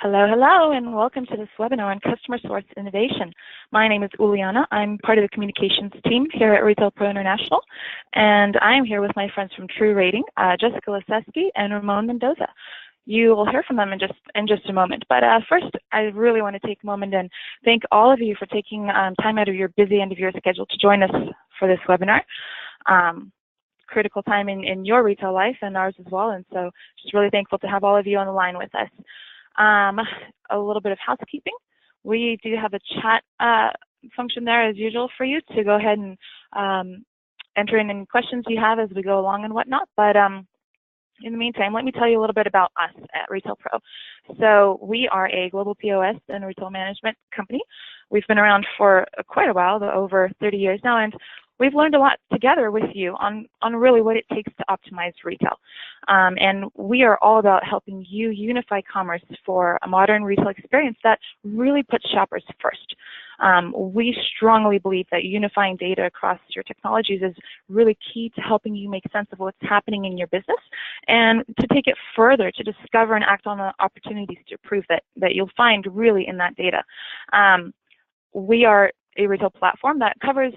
Hello, hello, and welcome to this webinar on customer-sourced innovation. My name is Uliana. I'm part of the communications team here at Retail Pro International, and I am here with my friends from True Rating, Jessica Leseski and Ramon Mendoza. You will hear from them in just a moment, but first, I really want to take a moment and thank all of you for taking time out of your busy end of your schedule to join us for this webinar. Critical time in your retail life and ours as well, and so just really thankful to have all of you on the line with us. A little bit of housekeeping. We do have a chat function there as usual for you to go ahead and enter in any questions you have as we go along and whatnot. But in the meantime, let me tell you a little bit about us at Retail Pro. So we are a global POS and retail management company. We've been around for quite a while, over 30 years now, and we've learned a lot together with you on really what it takes to optimize retail. And we are all about helping you unify commerce for a modern retail experience that really puts shoppers first. We strongly believe that unifying data across your technologies is really key to helping you make sense of what's happening in your business and to take it further, to discover and act on the opportunities to prove that you'll find really in that data. We are a retail platform that covers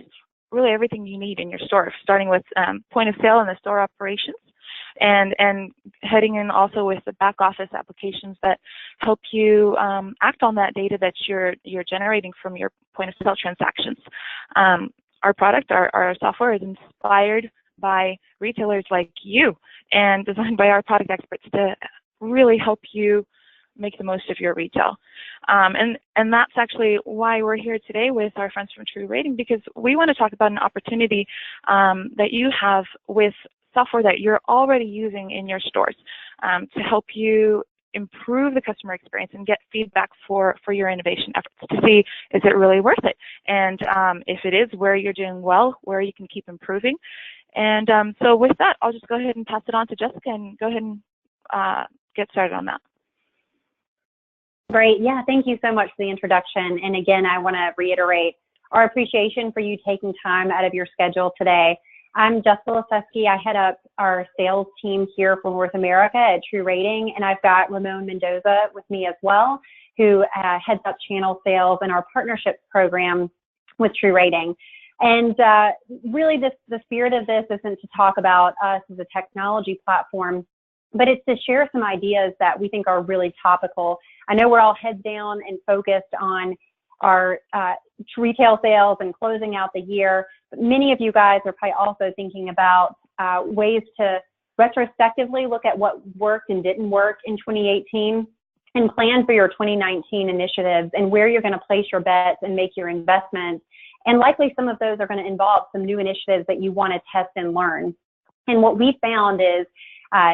really everything you need in your store, starting with point of sale and the store operations, and heading in also with the back office applications that help you act on that data that you're generating from your point of sale transactions. Our product, our software is inspired by retailers like you and designed by our product experts to really help you make the most of your retail. And that's actually why we're here today with our friends from True Rating, because we want to talk about an opportunity that you have with software that you're already using in your stores to help you improve the customer experience and get feedback for your innovation efforts to see, is it really worth it? And if it is, where you're doing well, where you can keep improving. And so with that, I'll just go ahead and pass it on to Jessica and go ahead and get started on that. Great. Yeah, thank you so much for the introduction. And again, I want to reiterate our appreciation for you taking time out of your schedule today. I'm Jessica Leseski. I head up our sales team here for North America at True Rating, and I've got Ramon Mendoza with me as well, who heads up channel sales and our partnerships program with True Rating. And really, the spirit of this isn't to talk about us as a technology platform, but it's to share some ideas that we think are really topical. I know we're all heads down and focused on our retail sales and closing out the year, but many of you guys are probably also thinking about ways to retrospectively look at what worked and didn't work in 2018 and plan for your 2019 initiatives and where you're going to place your bets and make your investments. And likely some of those are going to involve some new initiatives that you want to test and learn. And what we found is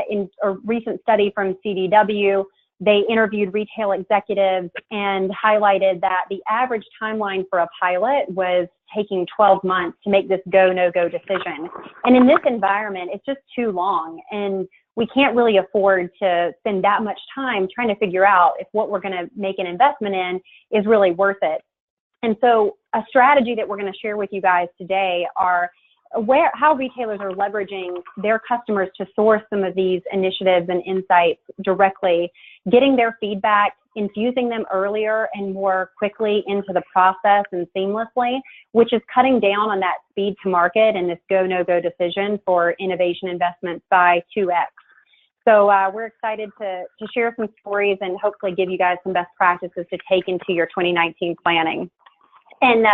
in a recent study from CDW, they interviewed retail executives and highlighted that the average timeline for a pilot was taking 12 months to make this go, no-go decision. And in this environment, it's just too long. And we can't really afford to spend that much time trying to figure out if what we're going to make an investment in is really worth it. And so a strategy that we're going to share with you guys today are how retailers are leveraging their customers to source some of these initiatives and insights directly, getting their feedback, infusing them earlier and more quickly into the process and seamlessly, which is cutting down on that speed to market and this go, no-go decision for innovation investments by 2x. So we're excited to share some stories and hopefully give you guys some best practices to take into your 2019 planning. And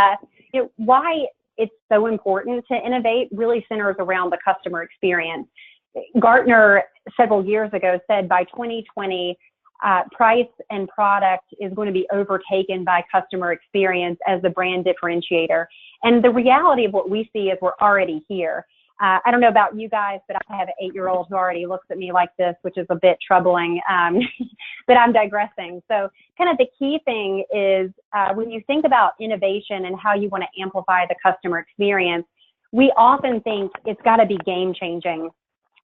why it's so important to innovate really centers around the customer experience. Gartner several years ago said by 2020, price and product is going to be overtaken by customer experience as the brand differentiator. And the reality of what we see is we're already here. I don't know about you guys, but I have an 8-year-old who already looks at me like this, which is a bit troubling, but I'm digressing. So kind of the key thing is when you think about innovation and how you want to amplify the customer experience, we often think it's got to be game changing.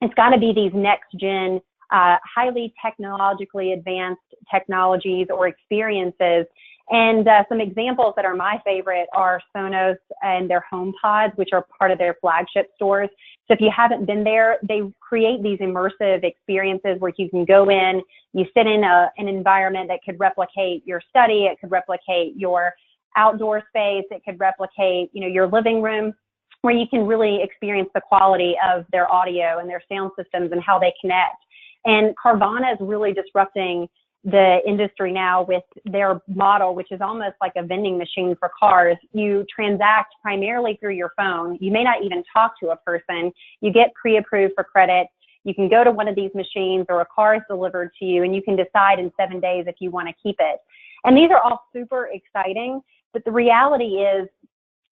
It's got to be these next gen, highly technologically advanced technologies or experiences. And some examples that are my favorite are Sonos and their HomePods, which are part of their flagship stores. So if you haven't been there, they create these immersive experiences where you can go in, you sit in an environment that could replicate your study, it could replicate your outdoor space, it could replicate, your living room, where you can really experience the quality of their audio and their sound systems and how they connect. And Carvana is really disrupting the industry now with their model, which is almost like a vending machine for cars. You transact primarily through your phone. You may not even talk to a person. You get pre-approved for credit. You can go to one of these machines, or a car is delivered to you, and you can decide in 7 days if you want to keep it. And these are all super exciting, but the reality is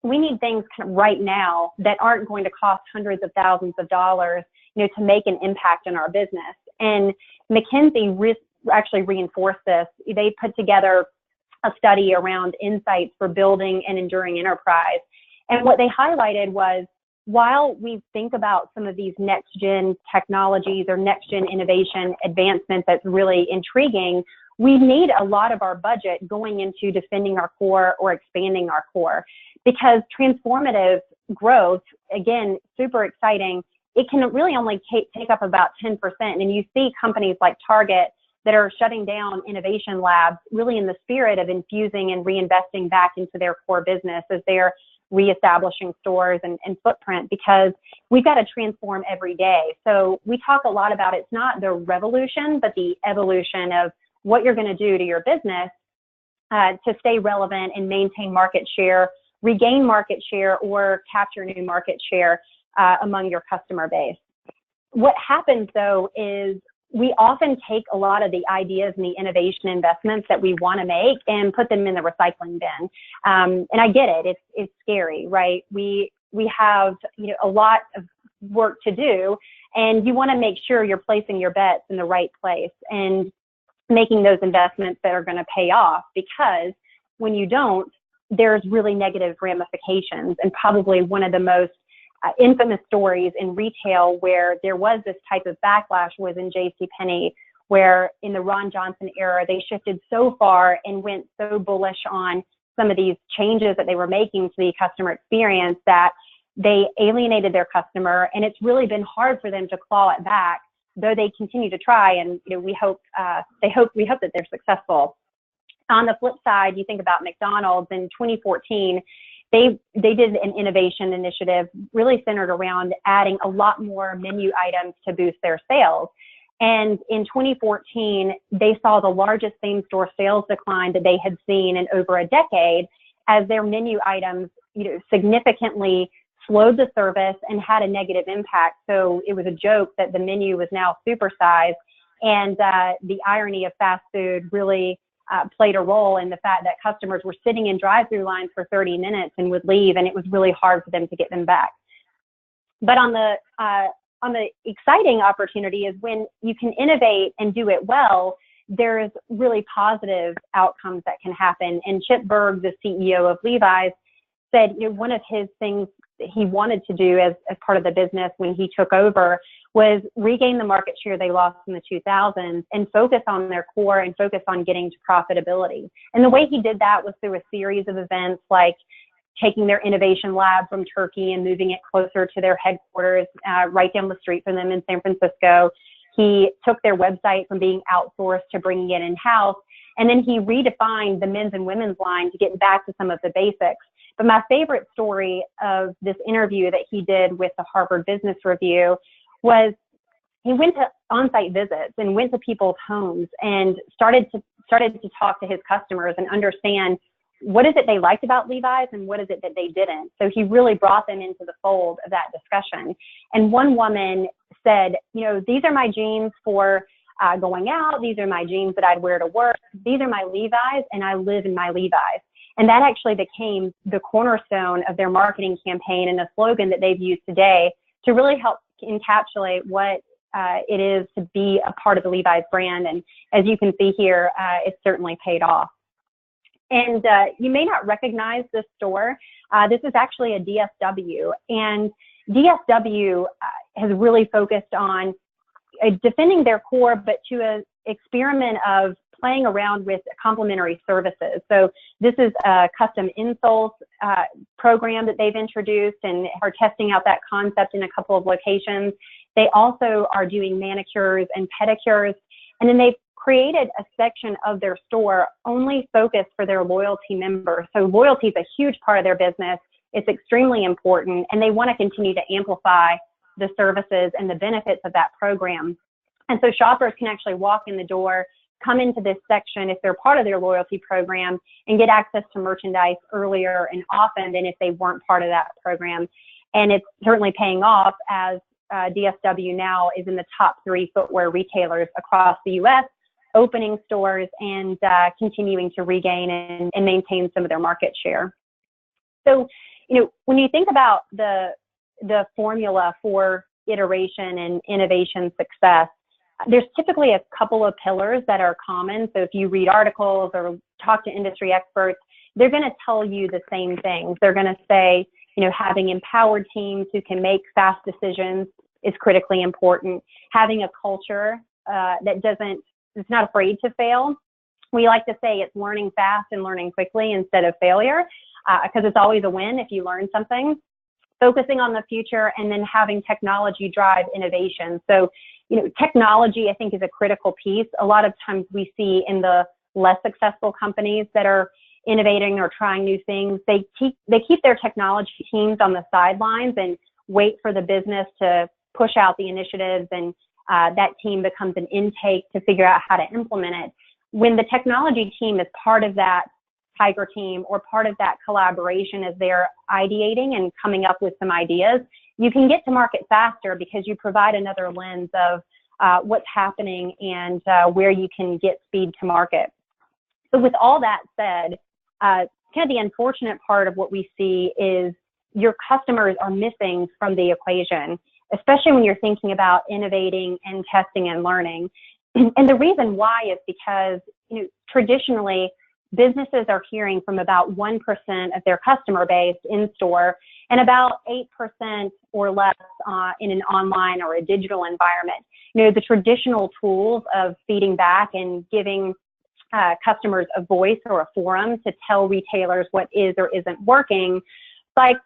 we need things right now that aren't going to cost hundreds of thousands of dollars, to make an impact in our business. And McKinsey actually reinforced this. They put together a study around insights for building an enduring enterprise. And what they highlighted was, while we think about some of these next-gen technologies or next-gen innovation advancements that's really intriguing, we need a lot of our budget going into defending our core or expanding our core, because transformative growth, again, super exciting, it can really only take up about 10%. And you see companies like Target that are shutting down innovation labs, really in the spirit of infusing and reinvesting back into their core business as they're reestablishing stores and footprint, because we've got to transform every day. So we talk a lot about, it's not the revolution, but the evolution of what you're going to do to your business to stay relevant and maintain market share, regain market share, or capture new market share among your customer base. What happens, though, is we often take a lot of the ideas and the innovation investments that we want to make and put them in the recycling bin. And I get it. It's scary, right? We have a lot of work to do, and you want to make sure you're placing your bets in the right place and making those investments that are going to pay off, because when you don't, there's really negative ramifications. And probably one of the most infamous stories in retail where there was this type of backlash was in JCPenney, where in the Ron Johnson era, they shifted so far and went so bullish on some of these changes that they were making to the customer experience that they alienated their customer. And it's really been hard for them to claw it back, though they continue to try. And we hope that they're successful. On the flip side, you think about McDonald's in 2014. They did an innovation initiative really centered around adding a lot more menu items to boost their sales. And in 2014, they saw the largest same-store sales decline that they had seen in over a decade, as their menu items, significantly slowed the service and had a negative impact. So it was a joke that the menu was now supersized, and the irony of fast food really played a role in the fact that customers were sitting in drive-through lines for 30 minutes and would leave, and it was really hard for them to get them back. But on the exciting opportunity is when you can innovate and do it well, there's really positive outcomes that can happen. And Chip Bergh, the CEO of Levi's, said one of his things he wanted to do as part of the business when he took over was regain the market share they lost in the 2000s and focus on their core and focus on getting to profitability. And the way he did that was through a series of events, like taking their innovation lab from Turkey and moving it closer to their headquarters right down the street from them in San Francisco. He took their website from being outsourced to bringing it in-house. And then he redefined the men's and women's line to get back to some of the basics. But my favorite story of this interview that he did with the Harvard Business Review was he went to on-site visits and went to people's homes and started to talk to his customers and understand what is it they liked about Levi's and what is it that they didn't. So he really brought them into the fold of that discussion. And one woman said, these are my jeans for going out. These are my jeans that I'd wear to work. These are my Levi's, and I live in my Levi's. And that actually became the cornerstone of their marketing campaign and a slogan that they've used today to really help encapsulate what it is to be a part of the Levi's brand. And as you can see here, it's certainly paid off. And you may not recognize this store. This is actually a DSW. And DSW has really focused on defending their core, but to an experiment of playing around with complementary services. So this is a custom insoles program that they've introduced and are testing out that concept in a couple of locations. They also are doing manicures and pedicures, and then they've created a section of their store only focused for their loyalty members. So loyalty is a huge part of their business. It's extremely important, and they want to continue to amplify the services and the benefits of that program. And so shoppers can actually walk in the door, come into this section if they're part of their loyalty program, and get access to merchandise earlier and often than if they weren't part of that program. And it's certainly paying off, as DSW now is in the top 3 footwear retailers across the U.S., opening stores and continuing to regain and maintain some of their market share. So, when you think about the formula for iteration and innovation success, there's typically a couple of pillars that are common. So if you read articles or talk to industry experts, they're going to tell you the same things. They're going to say, having empowered teams who can make fast decisions is critically important. Having a culture that's not afraid to fail. We like to say it's learning fast and learning quickly instead of failure, because it's always a win if you learn something. Focusing on the future, and then having technology drive innovation. So, technology, I think, is a critical piece. A lot of times we see in the less successful companies that are innovating or trying new things, they keep their technology teams on the sidelines and wait for the business to push out the initiatives, and that team becomes an intake to figure out how to implement it. When the technology team is part of that Tiger team or part of that collaboration as they're ideating and coming up with some ideas, you can get to market faster because you provide another lens of what's happening and where you can get speed to market. So with all that said, kind of the unfortunate part of what we see is your customers are missing from the equation, especially when you're thinking about innovating and testing and learning. And the reason why is because, traditionally, businesses are hearing from about 1% of their customer base in store and about 8% or less in an online or a digital environment. The traditional tools of feeding back and giving customers a voice or a forum to tell retailers what is or isn't working, like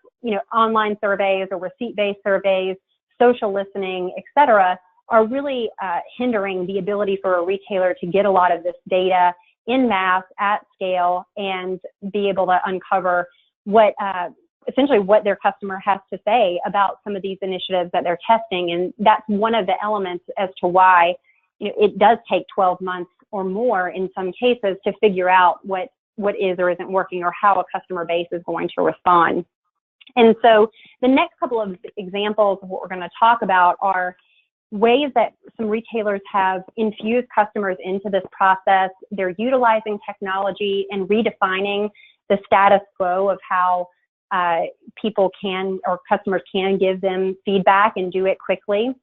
online surveys or receipt-based surveys, social listening, et cetera, are really hindering the ability for a retailer to get a lot of this data in mass at scale and be able to uncover what essentially what their customer has to say about some of these initiatives that they're testing. And that's one of the elements as to why it does take 12 months or more in some cases to figure out what is or isn't working or how a customer base is going to respond. And so the next couple of examples of what we're going to talk about are ways that some retailers have infused customers into this process. They're utilizing technology and redefining the status quo of how people can or customers can give them feedback and do it quickly.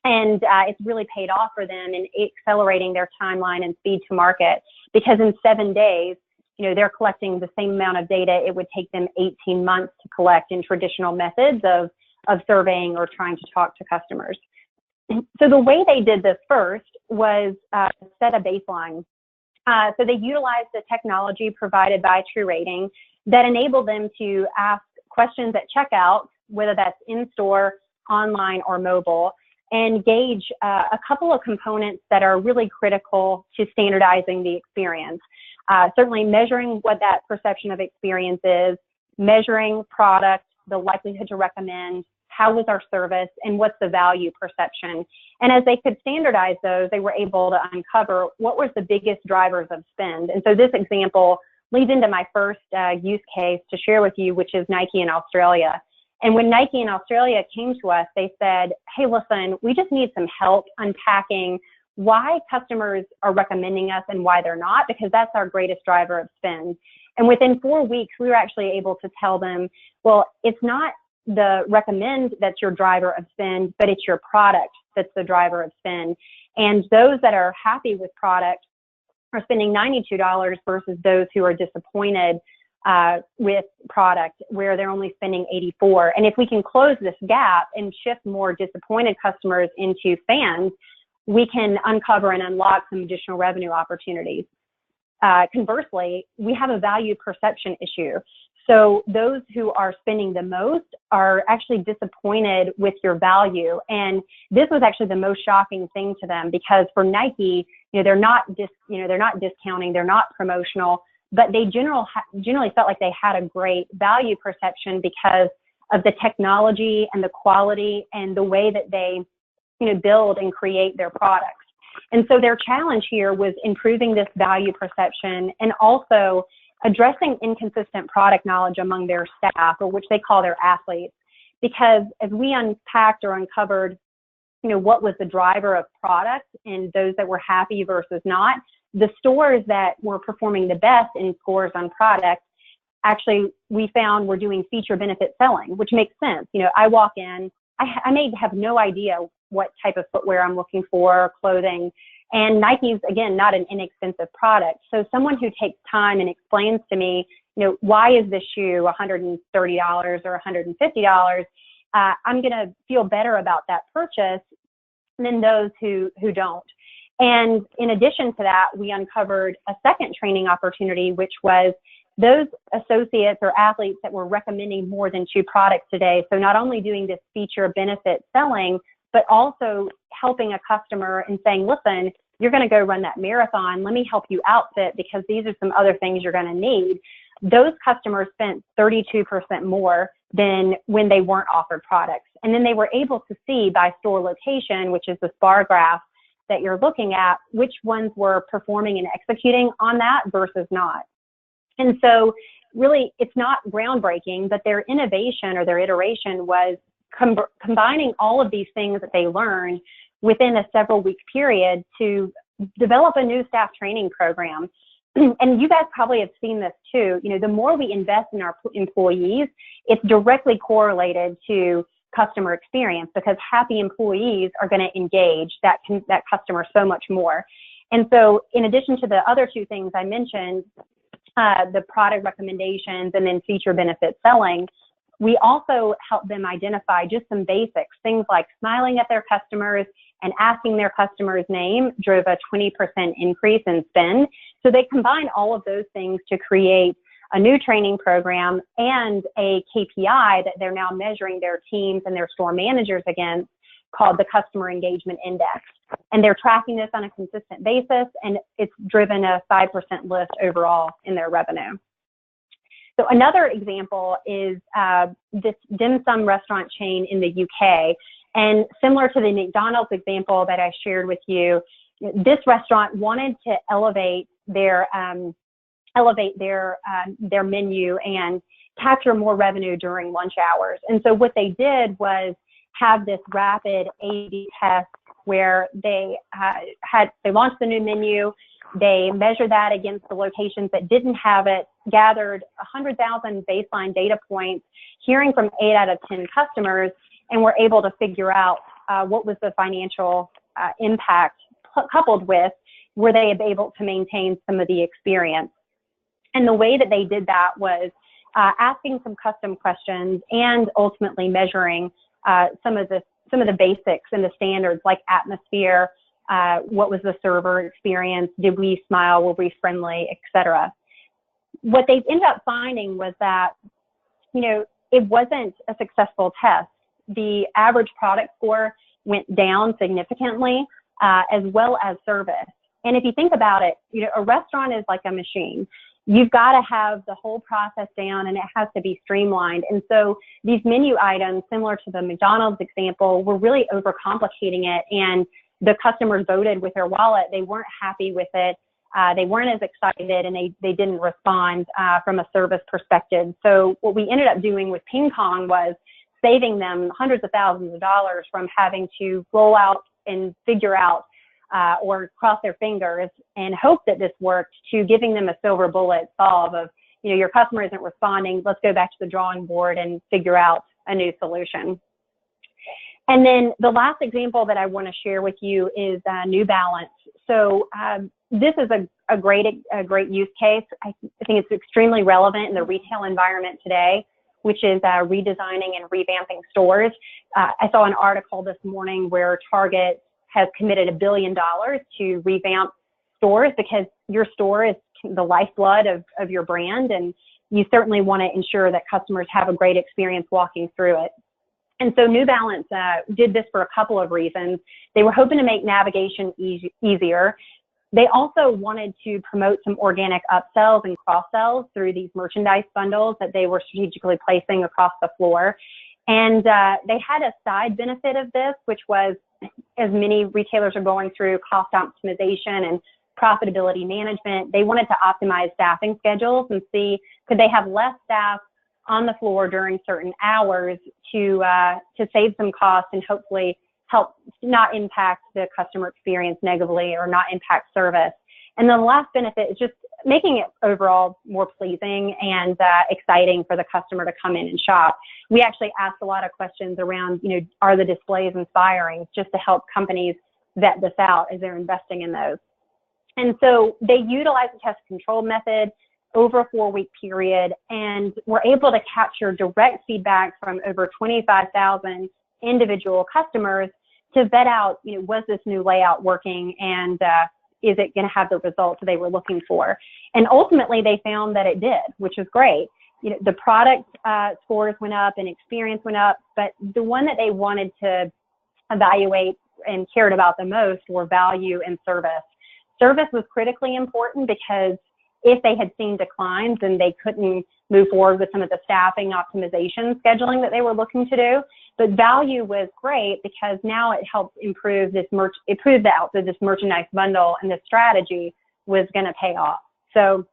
And it's really paid off for them in accelerating their timeline and speed to market, because in 7 days, they're collecting the same amount of data it would take them 18 months to collect in traditional methods of surveying or trying to talk to customers. So the way they did this first was set a baseline. So they utilized the technology provided by TruRating that enabled them to ask questions at checkout, whether that's in-store, online, or mobile, and gauge a couple of components that are really critical to standardizing the experience. Certainly measuring what that perception of experience is, measuring product, the likelihood to recommend, how was our service, and what's the value perception. And as they could standardize those, they were able to uncover what was the biggest drivers of spend. And so this example leads into my first use case to share with you, which is Nike in Australia. And when Nike in Australia came to us, they said, hey, listen, we just need some help unpacking why customers are recommending us and why they're not, because that's our greatest driver of spend. And within 4 weeks, we were actually able to tell them, well, it's not the recommend that's your driver of spend, but it's your product that's the driver of spend. And those that are happy with product are spending $92 versus those who are disappointed with product, where they're only spending $84. And if we can close this gap and shift more disappointed customers into fans, we can uncover and unlock some additional revenue opportunities. Conversely, we have a value perception issue. So those who are spending the most are actually disappointed with your value. And this was actually the most shocking thing to them, because for Nike, they're not discounting, they're not promotional, but they generally felt like they had a great value perception because of the technology and the quality and the way that they build and create their products. And so their challenge here was improving this value perception and also addressing inconsistent product knowledge among their staff, or which they call their athletes. Because as we unpacked or uncovered, what was the driver of product and those that were happy versus not, the stores that were performing the best in scores on product, actually we found were doing feature benefit selling, which makes sense. I walk in, I may have no idea what type of footwear I'm looking for, clothing, and Nike's, again, not an inexpensive product. So someone who takes time and explains to me, why is this shoe $130 or $150, I'm going to feel better about that purchase than those who don't. And in addition to that, we uncovered a second training opportunity, which was those associates or athletes that were recommending more than 2 products a day. So not only doing this feature benefit selling, but also helping a customer and saying, listen, you're going to go run that marathon. Let me help you outfit because these are some other things you're going to need. Those customers spent 32% more than when they weren't offered products. And then they were able to see by store location, which is this bar graph that you're looking at, which ones were performing and executing on that versus not. And so really it's not groundbreaking, but their innovation or their iteration was combining all of these things that they learned within a several-week period to develop a new staff training program. And you guys probably have seen this too. The more we invest in our employees, it's directly correlated to customer experience, because happy employees are going to engage that customer so much more. And so in addition to the other 2 things I mentioned, the product recommendations and then feature benefit selling, we also help them identify just some basics, things like smiling at their customers and asking their customer's name drove a 20% increase in spend. So they combine all of those things to create a new training program and a KPI that they're now measuring their teams and their store managers against, called the Customer Engagement Index. And they're tracking this on a consistent basis, and it's driven a 5% lift overall in their revenue. So another example is this dim sum restaurant chain in the UK. And similar to the McDonald's example that I shared with you, this restaurant wanted to elevate their menu and capture more revenue during lunch hours. And so what they did was have this rapid A/B test where they launched the new menu. They measured that against the locations that didn't have it, gathered 100,000 baseline data points, hearing from 8 out of 10 customers, and were able to figure out what was the financial impact coupled with were they able to maintain some of the experience. And the way that they did that was asking some custom questions and ultimately measuring some of the basics and the standards like atmosphere, what was the server experience, did we smile, were we friendly, etc. What they ended up finding was that, it wasn't a successful test. The average product score went down significantly, as well as service. And if you think about it, a restaurant is like a machine. You've got to have the whole process down, and it has to be streamlined. And so these menu items, similar to the McDonald's example, were really overcomplicating it. And the customers voted with their wallet. They weren't happy with it. They weren't as excited, and they didn't respond from a service perspective. So what we ended up doing with Ping Pong was saving them hundreds of thousands of dollars from having to roll out and figure out or cross their fingers and hope that this worked, to giving them a silver bullet solve of, your customer isn't responding, let's go back to the drawing board and figure out a new solution. And then the last example that I want to share with you is New Balance. So this is a great use case. I think it's extremely relevant in the retail environment today, which is redesigning and revamping stores. I saw an article this morning where Target has committed $1 billion to revamp stores, because your store is the lifeblood of your brand, and you certainly want to ensure that customers have a great experience walking through it. And so New Balance did this for a couple of reasons. They were hoping to make navigation easier. They also wanted to promote some organic upsells and cross-sells through these merchandise bundles that they were strategically placing across the floor. And they had a side benefit of this, which was, as many retailers are going through cost optimization and profitability management, they wanted to optimize staffing schedules and see, could they have less staff on the floor during certain hours to save some costs and hopefully help not impact the customer experience negatively or not impact service. And then the last benefit is just making it overall more pleasing and exciting for the customer to come in and shop. We actually asked a lot of questions around, are the displays inspiring, just to help companies vet this out as they're investing in those. And so they utilized the test control method over a 4-week period, and were able to capture direct feedback from over 25,000 individual customers to vet out, was this new layout working, and is it going to have the results they were looking for? And ultimately, they found that it did, which is great. The product scores went up and experience went up, but the one that they wanted to evaluate and cared about the most were value and service. Service was critically important, because if they had seen declines, then they couldn't move forward with some of the staffing optimization scheduling that they were looking to do. But value was great, because now it helped improve this it proved out that this merchandise bundle and this strategy was going to pay off. So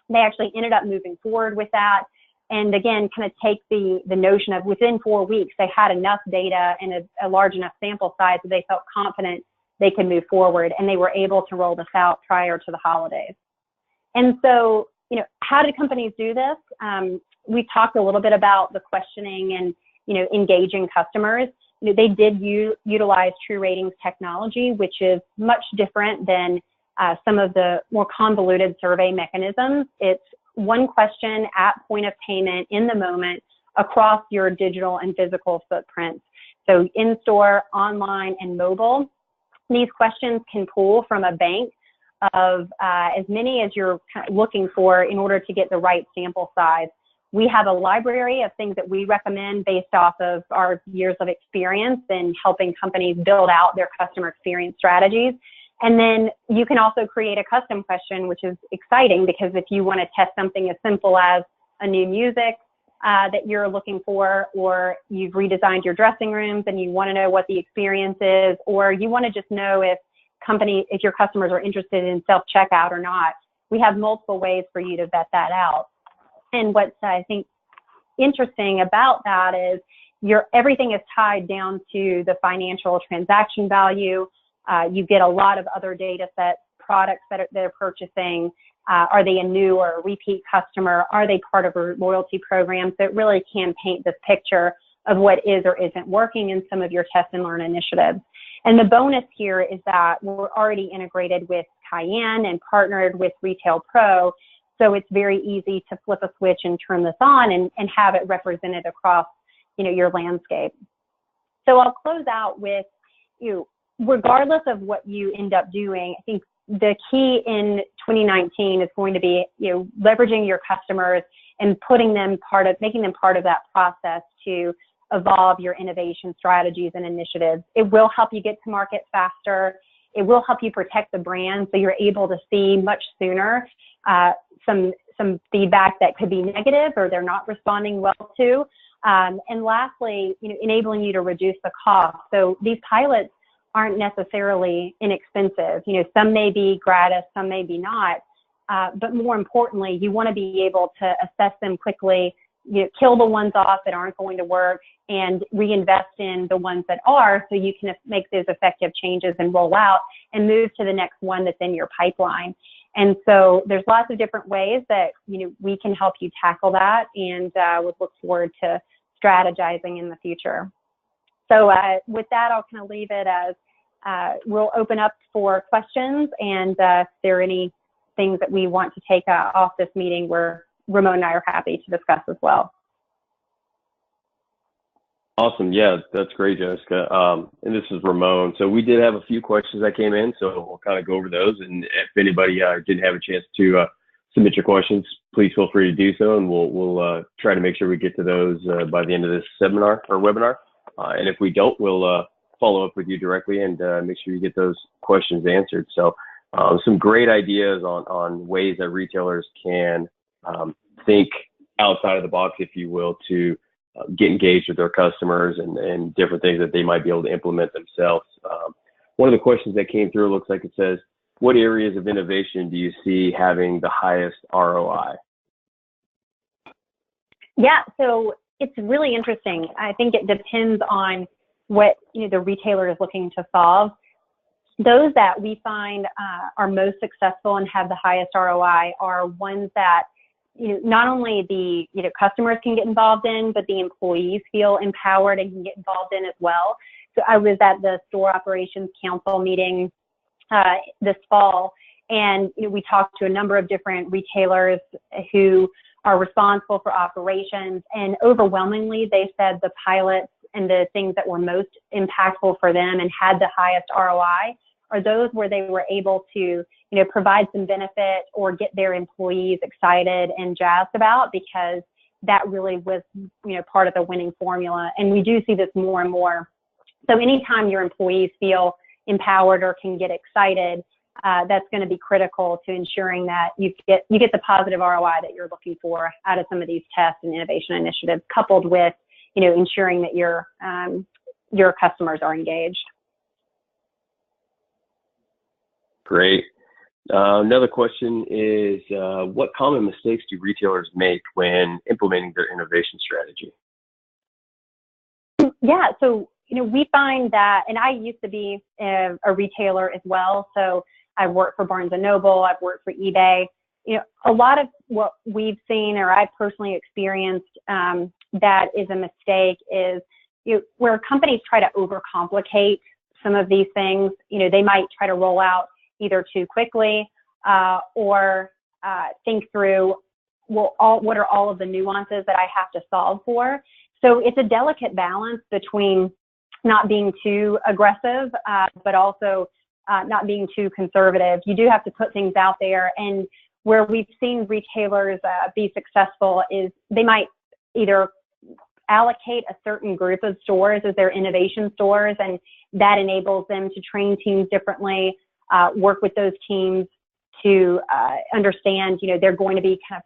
they actually ended up moving forward with that. And again, kind of take the notion of within 4 weeks, they had enough data and a large enough sample size that they felt confident they could move forward, and they were able to roll this out prior to the holidays. And so, how did companies do this? We talked a little bit about the questioning and, engaging customers. They did utilize True Ratings technology, which is much different than some of the more convoluted survey mechanisms. It's one question at point of payment in the moment across your digital and physical footprints. So in-store, online, and mobile. These questions can pull from a bank of as many as you're looking for in order to get the right sample size. We have a library of things that we recommend based off of our years of experience in helping companies build out their customer experience strategies. And then you can also create a custom question, which is exciting, because if you want to test something as simple as a new music that you're looking for, or you've redesigned your dressing rooms and you want to know what the experience is, or you want to just know if your customers are interested in self-checkout or not, we have multiple ways for you to vet that out. And what's, I think, interesting about that is everything is tied down to the financial transaction value. You get a lot of other data sets, products that they're purchasing. Are they a new or a repeat customer? Are they part of a loyalty program? So it really can paint this picture of what is or isn't working in some of your test and learn initiatives. And the bonus here is that we're already integrated with Cayenne and partnered with Retail Pro. So it's very easy to flip a switch and turn this on and have it represented across, your landscape. So I'll close out with, regardless of what you end up doing, I think the key in 2019 is going to be, leveraging your customers and making them part of that process to evolve your innovation strategies and initiatives. It will help you get to market faster. It will help you protect the brand, so you're able to see much sooner some feedback that could be negative or they're not responding well to. And lastly, enabling you to reduce the cost. So these pilots aren't necessarily inexpensive. Some may be gratis, some may be not. But more importantly, you want to be able to assess them quickly, kill the ones off that aren't going to work, and reinvest in the ones that are, so you can make those effective changes and roll out and move to the next one that's in your pipeline. And so there's lots of different ways that we can help you tackle that, and we'll look forward to strategizing in the future. So with that, I'll kind of leave it as we'll open up for questions, and if there are any things that we want to take off this meeting, Ramon and I are happy to discuss as well. Awesome. Yeah, that's great, Jessica. And this is Ramon. So we did have a few questions that came in, so we'll kind of go over those. And if anybody didn't have a chance to submit your questions, please feel free to do so, and we'll try to make sure we get to those by the end of this seminar or webinar. And if we don't, we'll follow up with you directly and make sure you get those questions answered. So some great ideas on ways that retailers can think outside of the box, if you will, to get engaged with their customers and different things that they might be able to implement themselves. One of the questions that came through looks like it says, what areas of innovation do you see having the highest ROI? Yeah, so it's really interesting. I think it depends on what the retailer is looking to solve. Those that we find are most successful and have the highest ROI are ones that not only the customers can get involved in, but the employees feel empowered and can get involved in as well. So I was at the Store Operations Council meeting this fall, and we talked to a number of different retailers who are responsible for operations, and overwhelmingly they said the pilots and the things that were most impactful for them and had the highest ROI are those where they were able to provide some benefit or get their employees excited and jazzed about, because that really was part of the winning formula. And we do see this more and more. So anytime your employees feel empowered or can get excited, that's going to be critical to ensuring that you get the positive ROI that you're looking for out of some of these tests and innovation initiatives, coupled with ensuring that your customers are engaged. Great. Another question is, what common mistakes do retailers make when implementing their innovation strategy? Yeah, so we find that, and I used to be a retailer as well. So I've worked for Barnes & Noble, I've worked for eBay. A lot of what we've seen, or I've personally experienced, that is a mistake is where companies try to overcomplicate some of these things. They might try to roll out either too quickly or think through, what are all of the nuances that I have to solve for? So it's a delicate balance between not being too aggressive, but also not being too conservative. You do have to put things out there, and where we've seen retailers be successful is they might either allocate a certain group of stores as their innovation stores, and that enables them to train teams differently, work with those teams to understand, they're going to be kind of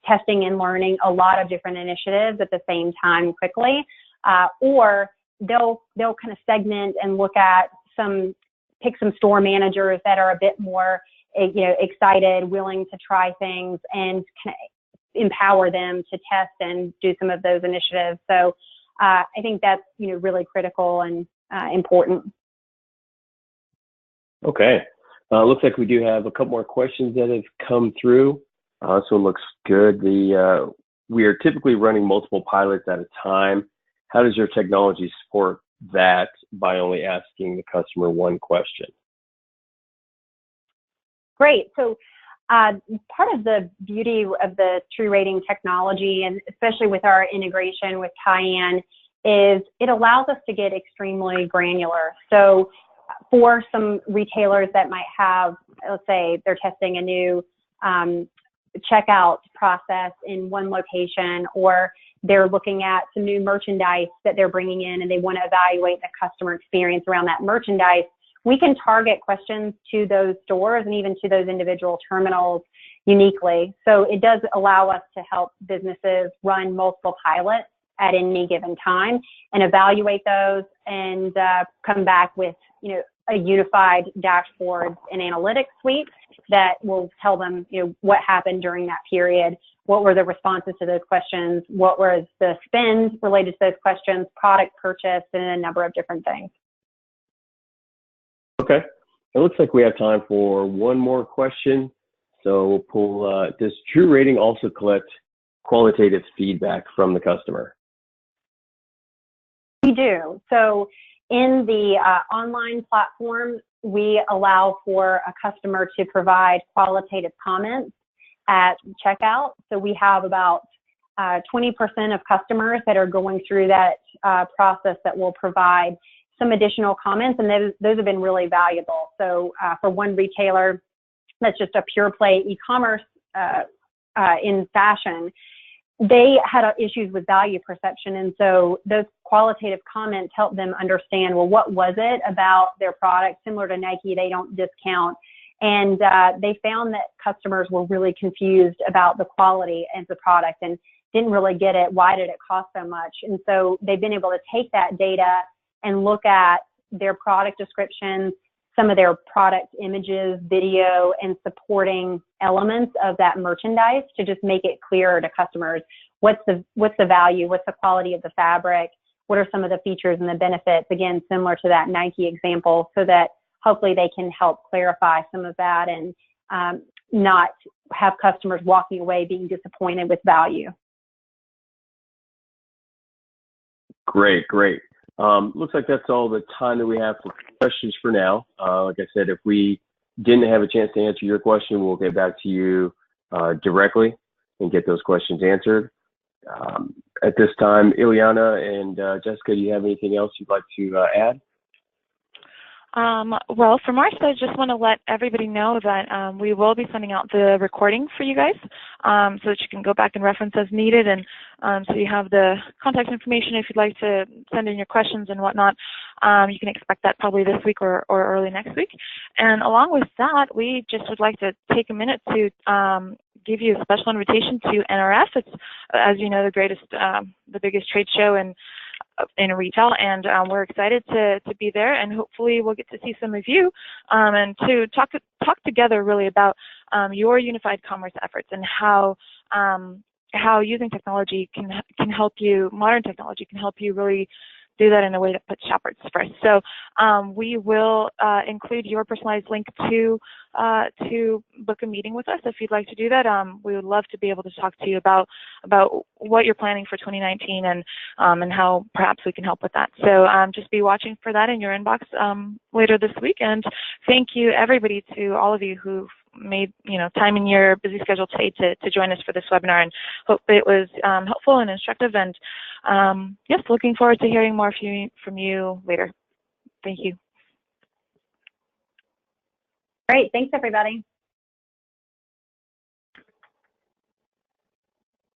testing and learning a lot of different initiatives at the same time quickly, or they'll kind of segment and pick some store managers that are a bit more, excited, willing to try things, and kind of empower them to test and do some of those initiatives. So I think that's, really critical and important. Okay. Looks like we do have a couple more questions that have come through. This one looks good. We are typically running multiple pilots at a time. How does your technology support that by only asking the customer one question? Great. So part of the beauty of the True Rating technology, and especially with our integration with Cayenne, is it allows us to get extremely granular. So for some retailers that might have, let's say they're testing a new checkout process in one location, or they're looking at some new merchandise that they're bringing in and they want to evaluate the customer experience around that merchandise, we can target questions to those stores and even to those individual terminals uniquely. So it does allow us to help businesses run multiple pilots at any given time and evaluate those and come back with, a unified dashboard and analytics suite that will tell them, what happened during that period, what were the responses to those questions, what was the spend related to those questions, product purchase, and a number of different things. Okay. It looks like we have time for one more question. So we'll pull, does True Rating also collect qualitative feedback from the customer? We do. So in the online platform, we allow for a customer to provide qualitative comments at checkout. So we have about 20% of customers that are going through that process that will provide some additional comments, and those have been really valuable. So for one retailer that's just a pure play e-commerce in fashion, they had issues with value perception, and so those qualitative comments helped them understand, well, what was it about their product? Similar to Nike, they don't discount, and they found that customers were really confused about the quality of the product and didn't really get it. Why did it cost so much? And so they've been able to take that data and look at their product descriptions, some of their product images, video, and supporting elements of that merchandise to just make it clearer to customers. What's the value? What's the quality of the fabric? What are some of the features and the benefits? Again, similar to that Nike example, so that hopefully they can help clarify some of that and not have customers walking away being disappointed with value. Great, great. Looks like that's all the time that we have for questions for now. Like I said, if we didn't have a chance to answer your question, we'll get back to you directly and get those questions answered. At this time, Ileana and Jessica, do you have anything else you'd like to add? Well, from our side, just want to let everybody know that we will be sending out the recording for you guys so that you can go back and reference as needed, and so you have the contact information if you'd like to send in your questions and whatnot. You can expect that probably this week or early next week. And along with that, we just would like to take a minute to give you a special invitation to NRF. It's, as you know, the biggest trade show in retail, and we're excited to be there, and hopefully we'll get to see some of you and to talk together really about your unified commerce efforts and how using technology can help you, modern technology can help you really do that in a way that puts shoppers first. So we will include your personalized link to book a meeting with us if you'd like to do that. We would love to be able to talk to you about what you're planning for 2019 and how perhaps we can help with that. So just be watching for that in your inbox later this week. And thank you everybody, to all of you who've made time in your busy schedule today to join us for this webinar, and hope it was helpful and instructive, and yes, looking forward to hearing more from you later. Thank you. Great, thanks everybody.